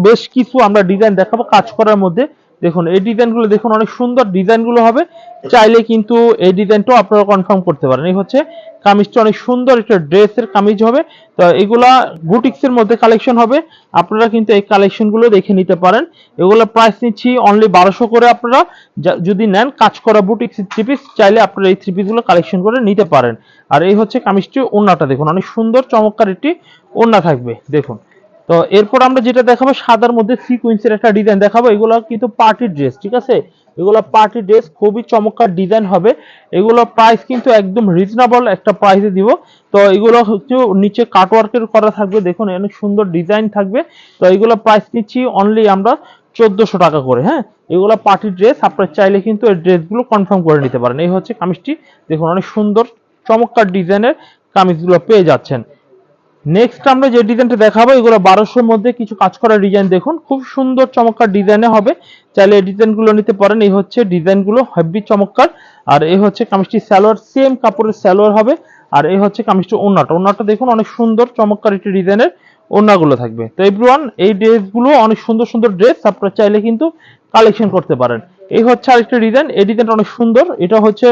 বেশ কিছু আমরা ডিজাইন দেখাবো কাজ করার মধ্যে। দেখুন এই ডিজাইনগুলো দেখুন, অনেক সুন্দর ডিজাইনগুলো হবে। চাইলে কিন্তু এই ডিজাইনটাও আপনারা কনফার্ম করতে পারেন। এই হচ্ছে কামিজটা, অনেক সুন্দর একটা ড্রেসের কামিজ হবে। তো এগুলা বুটিক্সের মধ্যে কালেকশন হবে, আপনারা কিন্তু এই কালেকশনগুলো দেখে নিতে পারেন। এগুলো প্রাইস নিচ্ছি অনলি 1200 করে। আপনারা যদি নেন কাজ করা বুটিক্স থ্রি পিস, চাইলে আপনারা এই থ্রি পিসগুলো কালেকশন করে নিতে পারেন। আর এই হচ্ছে কামিজটি, ওড়নাটা দেখুন, অনেক সুন্দর চমৎকার একটি ওড়না থাকবে দেখুন। তো এরপর আমরা যেটা দেখাবো সাদার মধ্যে সিকোয়েন্সের একটা ডিজাইন দেখাবো। এগুলো কিন্তু পার্টি ড্রেস, ঠিক আছে, এগুলো পার্টি ড্রেস, খুবই চমৎকার ডিজাইন হবে। এগুলো প্রাইস কিন্তু একদম রিজনেবল একটা প্রাইসে দিব। তো এগুলো হচ্ছে নিচে কাটওয়ার্কের করা থাকবে, দেখুন অনেক সুন্দর ডিজাইন থাকবে। তো এগুলো প্রাইস নিচ্ছি অনলি আমরা 1400 টাকা করে। হ্যাঁ, এগুলো পার্টি ড্রেস, আপনারা চাইলে কিন্তু এই ড্রেসগুলো কনফার্ম করে নিতে পারেন। এই হচ্ছে কামিজটি দেখুন, অনেক সুন্দর চমৎকার ডিজাইনের কামিজগুলো পেয়ে যাচ্ছেন। নেক্সট আমরা যে ডিজাইনটা দেখাবো, এগুলো 1200-র মধ্যে কিছু কাজ করা ডিজাইন দেখুন, খুব সুন্দর চমৎকার ডিজাইনে হবে। চাইলে এই ডিজাইনগুলো নিতে পারেন। এই হচ্ছে ডিজাইনগুলো হেভি চমৎকার। আর এই হচ্ছে কামিজটি সালোয়ার, সেম কাপড়ের সালোয়ার হবে। আর এই হচ্ছে কামিজটি ওড়নাটা দেখুন, অনেক সুন্দর চমৎকার একটি ডিজাইনের ওড়নাগুলো থাকবে। তো এভরিওয়ান, এই ড্রেসগুলো অনেক সুন্দর সুন্দর ড্রেস, আপনারা চাইলে কিন্তু কালেকশন করতে পারেন। এই হচ্ছে আরেকটা ডিজাইন, এই ডিজাইনটা অনেক সুন্দর। এটা হচ্ছে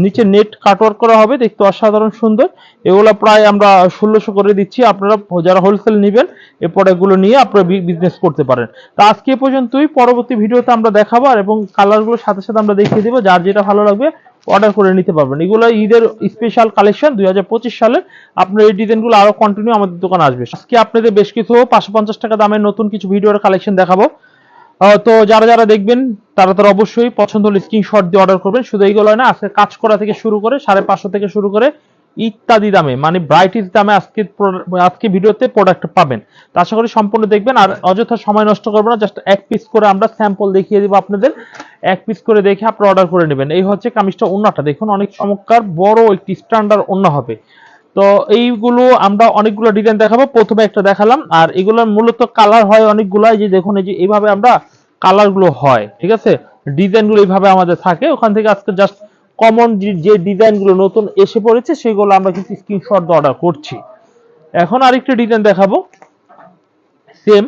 নিচে নেট কাটওয়ার্ক করা হবে, দেখতে অসাধারণ সুন্দর। এগুলো প্রায় আমরা 1600 করে দিচ্ছি। আপনারা যারা হোলসেল নেবেন এই প্রোডাক্টগুলো নিয়ে আপনারা বিজনেস করতে পারেন। তো আজকে এ পর্যন্তই, পরবর্তী ভিডিওতে আমরা দেখাবো আর এবং কালারগুলো সাথে সাথে আমরা দেখিয়ে দেবো, যার যেটা ভালো লাগবে অর্ডার করে নিতে পারবেন। এগুলো ঈদের স্পেশাল কালেকশন 2025 সালের। আপনার এই ডিজাইনগুলো আরো কন্টিনিউ আমাদের দোকানে আসবে। আজকে আপনাদের বেশ কিছু 550 টাকা দামের নতুন কিছু ভিডিওর কালেকশন দেখাবো। তো যারা যারা দেখবেন তারা তারা অবশ্যই পছন্দ হলে স্ক্রিনশট দিয়ে অর্ডার করবেন। শুধু এইগুলো না, আজকে কাজ করা থেকে শুরু করে 550 থেকে শুরু করে ইত্যাদি দামে, মানে ব্রাইটিস দামে আজকে ভিডিওতে প্রোডাক্ট পাবেন। তো আশা করি সম্পূর্ণ দেখবেন আর অযথা সময় নষ্ট করবেন না। জাস্ট এক পিস করে আমরা স্যাম্পল দেখিয়ে দিব আপনাদের, এক পিস করে দেখে আপনারা অর্ডার করে নেবেন। এই হচ্ছে কামিজটা, ওড়নাটা দেখুন, অনেক চমৎকার বড় একটি স্ট্যান্ডার্ড ওড়না হবে। তো এইগুলো আমরা অনেকগুলো ডিজাইন দেখাবো, প্রথমে একটা দেখালাম। আর এগুলোর মূলত কালার হয় অনেকগুলো, এই যে দেখুন, এই যে এইভাবে আমরা কালার গুলো হয়, ঠিক আছে, ডিজাইন গুলো এইভাবে আমাদের থাকে। ওখান থেকে আজকে জাস্ট কমন যে ডিজাইন গুলো নতুন এসে পড়েছে সেগুলো আমরা কিন্তু স্ক্রিনশট দিয়ে অর্ডার করছি। এখন আরেকটা ডিজাইন দেখাবো, সেম,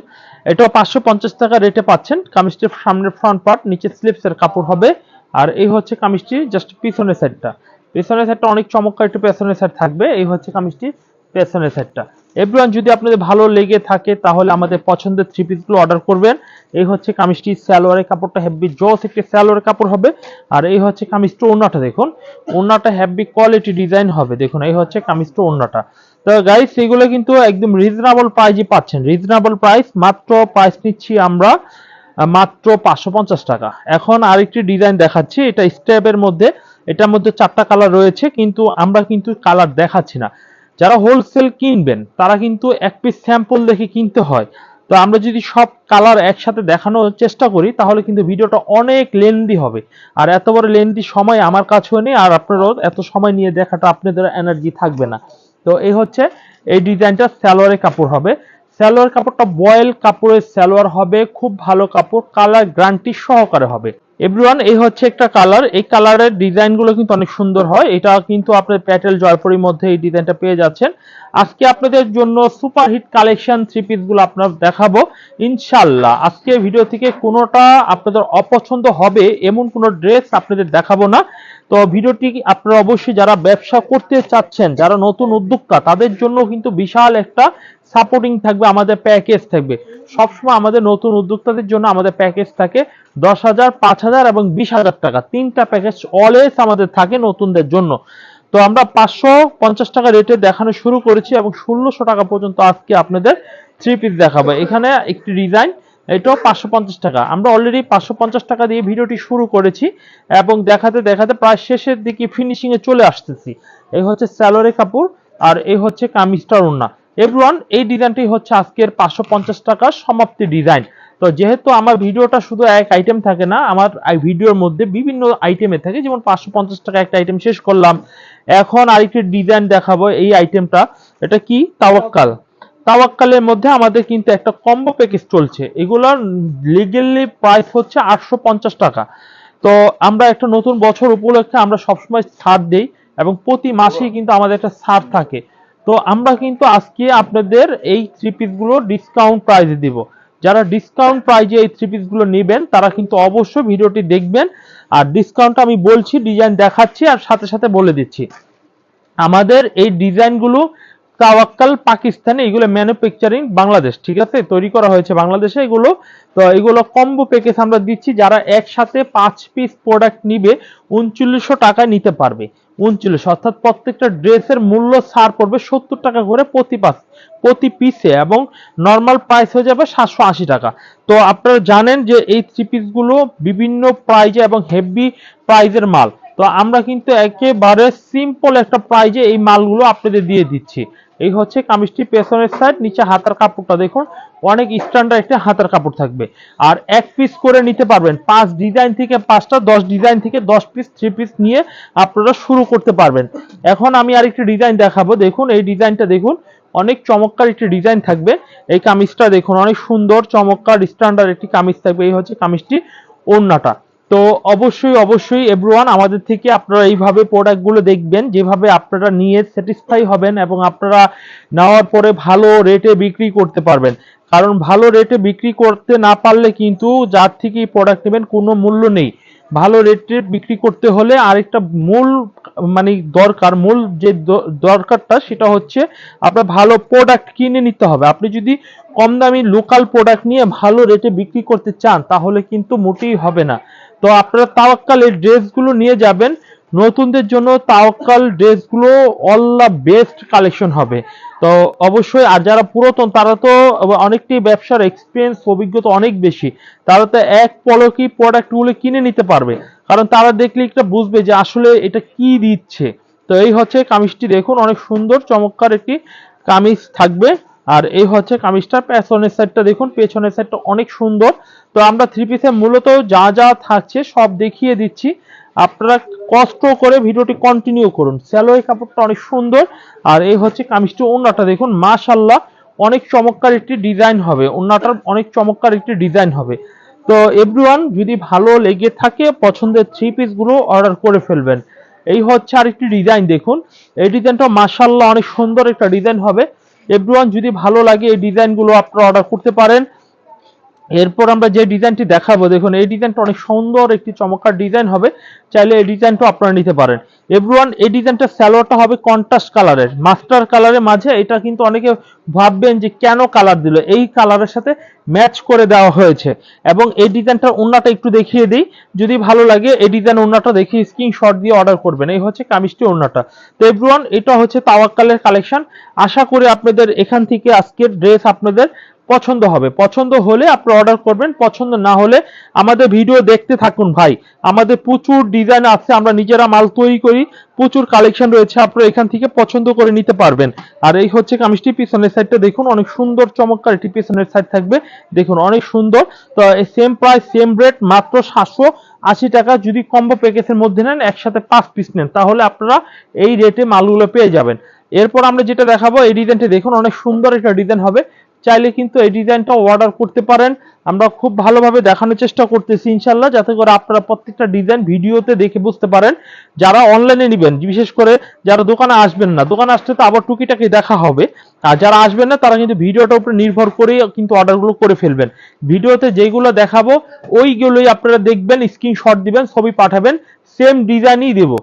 এটা 550 টাকা রেটে পাচ্ছেন। কামিজটির সামনের ফ্রন্ট পার্ট, নিচে স্লিপস এর কাপড় হবে। আর এই হচ্ছে কামিজটি জাস্ট পিছনের সাইডটা, পেছনের সাইডটা অনেক চমৎকার একটু পেছনের সাইড থাকবে। এই হচ্ছে কামিজটি পেছনের সাইডটা। এভরিওয়ান, যদি আপনাদের ভালো লেগে থাকে তাহলে আমাদের পছন্দের থ্রি পিসগুলো অর্ডার করবেন। এই হচ্ছে কামিজটি, সালোয়ারের কাপড়টা হেভি জস একটি সালোয়ারের কাপড় হবে। আর এই হচ্ছে কামিজটা, ওড়নাটা দেখুন, ওড়নাটা হেভি কোয়ালিটি ডিজাইন হবে দেখুন। এই হচ্ছে কামিজটা, ওড়নাটা। তো গাইস, এগুলো কিন্তু একদম রিজনেবল প্রাইসে পাচ্ছেন, রিজনেবল প্রাইস, মাত্র প্রাইস নিচ্ছি আমরা মাত্র 550 টাকা। এখন আরেকটি ডিজাইন দেখাচ্ছি, এটা স্টেপের মধ্যে, এটার মধ্যে 4টা কালার রয়েছে, কিন্তু আমরা কিন্তু কালার দেখাচ্ছি না। যারা হোলসেল কিনবেন তারা কিন্তু এক পিস স্যাম্পল দেখে কিনতে হয়। তো আমরা যদি সব কালার একসাথে দেখানোর চেষ্টা করি তাহলে কিন্তু ভিডিওটা অনেক লেন্দি হবে। আর এত বড় লেন্দি সময় আমার কাছেও নেই, আর আপনারাও এত সময় নিয়ে দেখাটা আপনাদের এনার্জি থাকবে না। তো এই হচ্ছে এই ডিজাইনটা, সালোয়ারের কাপড় হবে। সালোয়ার কাপড়টা বয়েল কাপড়ের সালোয়ার হবে, খুব ভালো কাপড়, কালার গ্যারান্টি সহকারে হবে। এভরিওয়ান, এই হচ্ছে একটা কালার, এই কালারের ডিজাইনগুলো কিন্তু অনেক সুন্দর হয়। এটা কিন্তু আপনার প্যাটেল জয়পুরের মধ্যে এই ডিজাইনটা পেয়ে যাচ্ছেন। আজকে আপনাদের জন্য সুপারহিট কালেকশন থ্রি পিসগুলো আপনার দেখাবো ইনশাআল্লাহ। আজকে ভিডিও থেকে কোনোটা আপনাদের অপছন্দ হবে এমন কোনো ড্রেস আপনাদের দেখাবো না। তো ভিডিওটি আপনারা অবশ্যই যারা ব্যবসা করতে চাচ্ছেন, যারা নতুন উদ্যোক্তা, তাদের জন্য কিন্তু বিশাল একটা সাপোর্টিং থাকবে, আমাদের প্যাকেজ থাকবে। সবসময় আমাদের নতুন উদ্যোক্তাদের জন্য আমাদের প্যাকেজ থাকে 10,000, 5,000 এবং 20,000 টাকা, তিনটা প্যাকেজ অলওয়েজ আমাদের থাকে নতুনদের জন্য। তো আমরা 550 টাকা রেটে দেখানো শুরু করেছি এবং 1600 টাকা পর্যন্ত আজকে আপনাদের থ্রি পিস দেখাবো। এখানে একটি ডিজাইন, এটাও 550 টাকা। আমরা অলরেডি 550 টাকা দিয়ে ভিডিওটি শুরু করেছি এবং দেখাতে দেখাতে প্রায় শেষের দিকে ফিনিশিং এ চলে আসতেছি। এই হচ্ছে সালোয়ারের কাপড় আর এই হচ্ছে কামিজটার ওড়না। এভরিওয়ান, এই ডিজাইনটি হচ্ছে আজকের 550 টাকার সমাপ্তি ডিজাইন। তো যেহেতু আমার ভিডিওটা শুধু এক আইটেম থাকে না, আমার ভিডিওর মধ্যে বিভিন্ন আইটেমে থাকে, যেমন 550 টাকা একটা আইটেম শেষ করলাম, এখন আরেকটি ডিজাইন দেখাবো। এই আইটেমটা, এটা কি, তাওয়াক্কাল। তাওয়াক্কালের মধ্যে আমাদের কিন্তু একটা কম্বো প্যাকেজ চলছে। এগুলোর লিগ্যালি প্রাইস হচ্ছে 850 টাকা। তো আমরা একটা নতুন বছর উপলক্ষে আমরা সবসময় ছাড় দেই এবং প্রতি মাসেই কিন্তু আমাদের একটা ছাড় থাকে। তো আমরা কিন্তু আজকে আপনাদের এই থ্রি পিসগুলো ডিসকাউন্ট প্রাইসে দিব। যারা ডিসকাউন্ট প্রাইজে এই থ্রি পিস গুলো নেবেন তারা কিন্তু অবশ্যই ভিডিওটি দেখবেন। আর ডিসকাউন্ট আমি বলছি, ডিজাইন দেখাচ্ছি আর সাথে সাথে বলে দিচ্ছি। আমাদের এই ডিজাইনগুলো তাওয়াক্কাল পাকিস্তানে, এগুলো ম্যানুফ্যাকচারিং বাংলাদেশ, ঠিক আছে, তৈরি করা হয়েছে বাংলাদেশে এগুলো। তো এগুলো কম্বো প্যাকেজ আমরা দিচ্ছি, যারা একসাথে 5 পিস প্রোডাক্ট নিবে 3900 টাকায় নিতে পারবে। 39, অর্থাৎ প্রত্যেকটা ড্রেসের মূল্য ছাড় পড়বে 70 টাকা করে প্রতি পিসে, এবং নর্মাল প্রাইস হয়ে যাবে 780 টাকা। তো আপনারা জানেন যে এই থ্রি পিস গুলো বিভিন্ন প্রাইজে এবং হেভি প্রাইজের মাল। তো আমরা কিন্তু একেবারে সিম্পল একটা প্রাইজে এই মালগুলো আপনাদের দিয়ে দিচ্ছি। এই হচ্ছে কামিজটি পেছনের সাইড, নিচে হাতার কাপড়টা দেখুন অনেক স্ট্যান্ডার্ড একটা হাতার কাপড় থাকবে। আর এক পিস করে নিতে পারবেন, 5 ডিজাইন থেকে 5টা, 10 ডিজাইন থেকে 10 পিস থ্রি পিস নিয়ে আপনারা শুরু করতে পারবেন। এখন আমি আরেকটি ডিজাইন দেখাবো, দেখুন এই ডিজাইনটা দেখুন, অনেক চমৎকার একটি ডিজাইন থাকবে। এই কামিজটা দেখুন অনেক সুন্দর চমৎকার স্ট্যান্ডার্ড একটি কামিজ থাকবে। এই হচ্ছে কামিজটি ওড়নাটা। তো অবশ্যই এভরিওয়ান আমাদের থেকে আপনারা এইভাবে প্রোডাক্টগুলো দেখবেন, যেভাবে আপনারা নিয়ে স্যাটিসফাই হবেন এবং আপনারা নেওয়ার পরে ভালো রেটে বিক্রি করতে পারবেন। কারণ ভালো রেটে বিক্রি করতে না পারলে কিন্তু যার থেকে প্রোডাক্ট নেবেন কোনো মূল্য নেই। ভালো রেটে বিক্রি করতে হলে আরেকটা মূল মানে মূল যে দরকারটা সেটা হচ্ছে আপনার ভালো প্রোডাক্ট কিনে নিতে হবে। আপনি যদি কম দামি লোকাল প্রোডাক্ট নিয়ে ভালো রেটে বিক্রি করতে চান তাহলে কিন্তু মোটেই হবে না। তো আপনারা তাওয়াক্কাল এই ড্রেসগুলো নিয়ে যাবেন, নতুনদের জন্য তাওয়াক্কাল ড্রেসগুলো অল দ্য বেস্ট কালেকশন হবে। তো অবশ্যই, আর যারা পুরাতন তারা তো অনেকটাই ব্যবসার এক্সপিরিয়েন্স অভিজ্ঞতা অনেক বেশি, তারা তো এক পলকেই প্রোডাক্টগুলো কিনে নিতে পারবে, কারণ তারা দেখলে একটা বুঝবে যে আসলে এটা কি দিচ্ছে। তো এই হচ্ছে কামিজটি দেখুন, অনেক সুন্দর চমৎকার একটি কামিজ থাকবে। আর এই হচ্ছে কামিজটার পেছনের সাইডটা দেখুন, পেছনের সাইডটা অনেক সুন্দর। তো আমরা থ্রি পিসে মূলত যা যা থাকছে সব দেখিয়ে দিচ্ছি, আপনারা কষ্ট করে ভিডিওটি কন্টিনিউ করুন। স্যালোয়ার কাপড়টা অনেক সুন্দর। আর এই হচ্ছে কামিজটি, ওড়নাটা দেখুন মাশাআল্লাহ অনেক চমৎকার একটি ডিজাইন হবে, ওড়নাটার অনেক চমৎকার একটি ডিজাইন হবে। তো এভরিওয়ান যদি ভালো লেগে থাকে পছন্দের থ্রি পিস গুলো অর্ডার করে ফেলবেন। এই হচ্ছে আরেকটি ডিজাইন দেখুন, এই ডিজাইনটা মাশাআল্লাহ অনেক সুন্দর একটা ডিজাইন হবে। এভরিওয়ান যদি ভালো লাগে এই ডিজাইনগুলো আপনারা অর্ডার করতে পারেন। এরপর আমরা যে ডিজাইনটি দেখাবো দেখুন, এই ডিজাইনটা অনেক সুন্দর একটি চমৎকার ডিজাইন হবে, চাইলে এই ডিজাইনটা আপনারা নিতে পারেন। এভরিওয়ান এই ডিজাইনটা সালোয়ারটা হবে কন্ট্রাস্ট কালারের, মাস্টার কালারের মাঝে। এটা কিন্তু অনেকে ভাববেন যে কেন কালার দিল, এই কালারের সাথে ম্যাচ করে দেওয়া হয়েছে। এবং এই ডিজাইনটার ওড়নাটা একটু দেখিয়ে দিই, যদি ভালো লাগে এই ডিজাইন ওড়নাটা দেখিয়ে স্ক্রিনশট দিয়ে অর্ডার করবেন। এই হচ্ছে কামিজটি ওড়নাটা। তো এভরিওয়ান এটা হচ্ছে তাওয়াক্কালের কালেকশন। আশা করি আপনাদের এখান থেকে আজকের ড্রেস আপনাদের পছন্দ হবে। পছন্দ হলে আপনি অর্ডার করবেন, পছন্দ না হলে আমাদের ভিডিও দেখতে থাকুন ভাই। আমাদের প্রচুর ডিজাইন আছে, আমরা নিজেরা মাল তৈরি করি, প্রচুর কালেকশন রয়েছে, আপনারা এখান থেকে পছন্দ করে নিতে পারবেন। আর এই হচ্ছে কামিজটি, পিছনের সাইডটা দেখুন অনেক সুন্দর চমৎকার একটি পিছনের সাইড থাকবে, দেখুন অনেক সুন্দর। তো সেম প্রাইস সেম রেট, মাত্র 780 টাকা। যদি কম্বো প্যাকেজের মধ্যে নেন, একসাথে 5 পিস নেন, তাহলে আপনারা এই রেটে মালগুলো পেয়ে যাবেন। এরপর আমরা যেটা দেখাবো, এই ডিজাইনটা দেখুন অনেক সুন্দর একটা ডিজাইন হবে, চাইলে কিন্তু এই ডিজাইনটা অর্ডার করতে পারেন। আমরা খুব ভালোভাবে দেখানোর চেষ্টা করতেছি ইনশাল্লাহ, যাতে করে আপনারা প্রত্যেকটা ডিজাইন ভিডিওতে দেখে বুঝতে পারেন। যারা অনলাইনে নেবেন, বিশেষ করে যারা দোকানে আসবেন না, দোকানে আসলে তো আবার টুকিটাকি দেখা হবে, আর যারা আসবেন না তারা কিন্তু ভিডিওটার উপরে নির্ভর করে কিন্তু অর্ডারগুলো করে ফেলবেন। ভিডিওতে যেগুলো দেখাবো ওইগুলোই আপনারা দেখবেন, স্ক্রিনশট দিবেন, ছবি পাঠাবেন, সেম ডিজাইনই দেবো,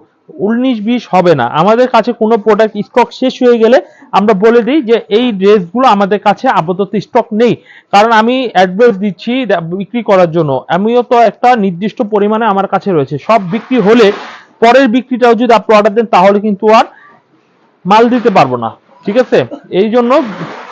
19-20 হবে না। আমাদের কাছে কোনো প্রোডাক্ট স্টক শেষ হয়ে গেলে আমরা বলে দিই যে এই ড্রেসগুলো আমাদের কাছে আপাতত স্টক নেই, কারণ আমি অ্যাডভান্স দিচ্ছি বিক্রি করার জন্য। আমিও তো একটা নির্দিষ্ট পরিমাণে আমার কাছে রয়েছে, সব বিক্রি হলে পরের বিক্রিটাও যদি আপনি অর্ডার দেন তাহলে কিন্তু আর মাল দিতে পারবো না, ঠিক আছে। এই জন্য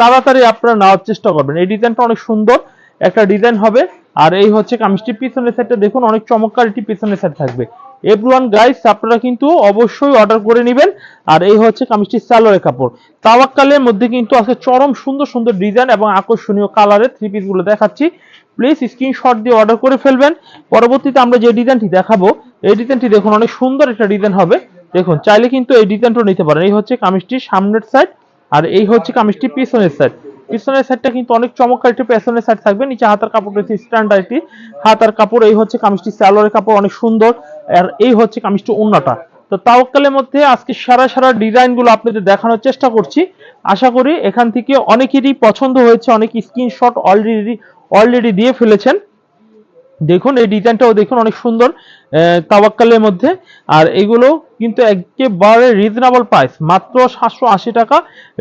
তাড়াতাড়ি আপনারা নেওয়ার চেষ্টা করবেন। এই ডিজাইনটা অনেক সুন্দর একটা ডিজাইন হবে। আর এই হচ্ছে কামিজটি, পিছনের সাইডটা দেখুন অনেক চমৎকার একটি পিছনের সাইড থাকবে। এভরিওয়ান গাইস আপনারা কিন্তু অবশ্যই অর্ডার করে নেবেন। আর এই হচ্ছে কামিজটি সালোয়ারের কাপড়। তাওয়াক্কালের মধ্যে কিন্তু আছে চরম সুন্দর সুন্দর ডিজাইন এবং আকর্ষণীয় কালারের থ্রি পিস গুলো দেখাচ্ছি, প্লিজ স্ক্রিনশট দিয়ে অর্ডার করে ফেলবেন। পরবর্তীতে আমরা যে ডিজাইনটি দেখাবো, এই ডিজাইনটি দেখুন অনেক সুন্দর একটা ডিজাইন হবে, দেখুন চাইলে কিন্তু এই ডিজাইনটা নিতে পারেন। এই হচ্ছে কামিজটির সামনের সাইড, আর এই হচ্ছে কামিজটি পিছনের সাইড। পিছনের সাইডটা কিন্তু অনেক চমৎকার একটি পেছনের সাইড থাকবে, নিচে হাতার কাপড় রয়েছে স্ট্যান্ডার্ড একটি হাতার কাপড়। এই হচ্ছে কামিজটি সালোয়ারের কাপড়, অনেক সুন্দর। আর এই হচ্ছে কামিজটি ওড়নাটা। তো তাওয়াক্কালের মধ্যে আজকে সারা ডিজাইন গুলো আপনাদের দেখানোর চেষ্টা করছি। আশা করি এখান থেকে অনেকেরই পছন্দ হয়েছে, অনেক স্ক্রিনশট অলরেডি দিয়ে ফেলেছেন। দেখুন এই ডিজাইনটাও দেখুন অনেক সুন্দর তাওয়াক্কালের মধ্যে। আর এগুলো কিন্তু একেবারে রিজনেবল প্রাইস, মাত্র 780 টাকা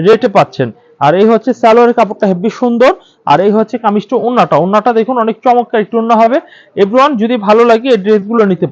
রেটে পাচ্ছেন। আর এই হচ্ছে সালোয়ারের কাপড়টা হেভি সুন্দর। আর এই হচ্ছে কামিজটা, ওন্নাটা দেখুন অনেক চমৎকার একটু ওন্না হবে। এভরিওয়ান যদি ভালো লাগে এই ড্রেসগুলো নিতে পারেন।